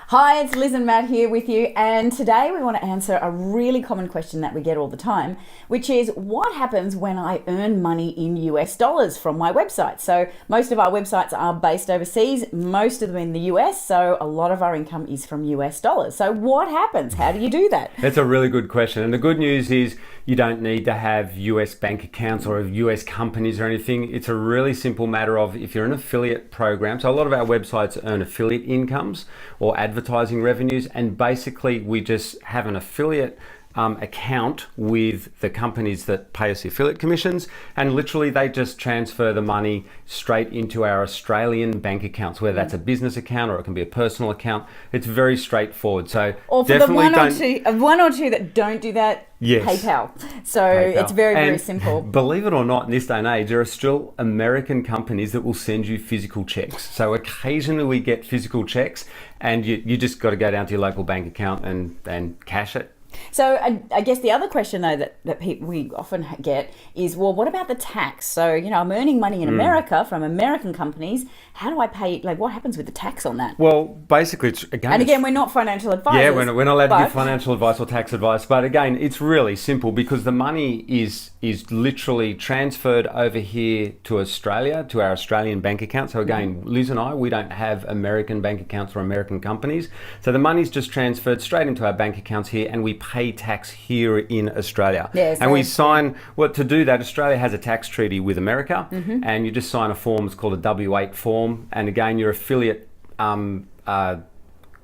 Hi, it's Liz and Matt here with you, and today we want to answer a really common question that we get all the time, which is what happens when I earn money in US dollars from my website? So most of our websites are based overseas, most of them in the US, so a lot of our income is from US dollars. So what happens? How do you do that? That's a really good question, and the good news is you don't need to have US bank accounts or US companies or anything. It's a really simple matter of if you're an affiliate program. So a lot of our websites earn affiliate incomes or advertising revenues, and basically we just have an affiliate account with the companies that pay us the affiliate commissions, and literally they just transfer the money straight into our Australian bank accounts, whether that's a business account or it can be a personal account. It's very straightforward. So or for the one or two that don't do that, yes. PayPal. So PayPal. It's very simple. Believe it or not, in this day and age, there are still American companies that will send you physical checks. So occasionally we get physical checks, and you just got to go down to your local bank account and cash it. So I guess the other question though that we often get is, well, what about the tax? So, I'm earning money in America from American companies. How do I pay, what happens with the tax on that? Well, basically, again, we're not financial advisors. Yeah, we're not allowed to give financial advice or tax advice. But again, it's really simple because the money is literally transferred over here to Australia, to our Australian bank account. So again, Liz and we don't have American bank accounts or American companies. So the money's just transferred straight into our bank accounts here, and we pay tax here in Australia. Yes, and we sign, to do that, Australia has a tax treaty with America, and you just sign a form. It's called a W8 form. And again, your affiliate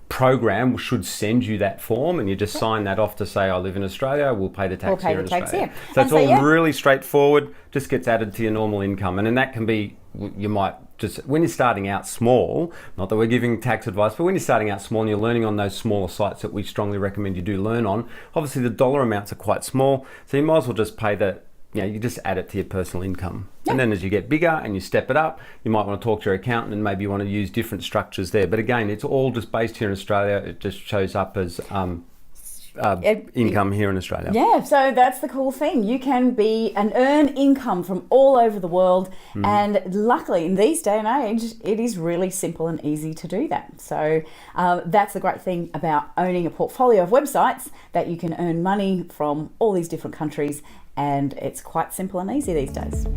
program should send you that form, and you just sign that off to say, I live in Australia, we'll pay the tax here in Australia. So it's all really straightforward, just gets added to your normal income. And then that can be, you might just, when you're starting out small, not that we're giving tax advice, but when you're starting out small and you're learning on those smaller sites that we strongly recommend you do learn on, obviously the dollar amounts are quite small, so you might as well just pay you just add it to your personal income. And then as you get bigger and you step it up, you might want to talk to your accountant and maybe you want to use different structures there. But again, it's all just based here in Australia. It just shows up as income here in Australia. Yeah, so that's the cool thing. You can be and earn income from all over the world, and luckily in these day and age, it is really simple and easy to do that. So that's the great thing about owning a portfolio of websites, that you can earn money from all these different countries, and it's quite simple and easy these days.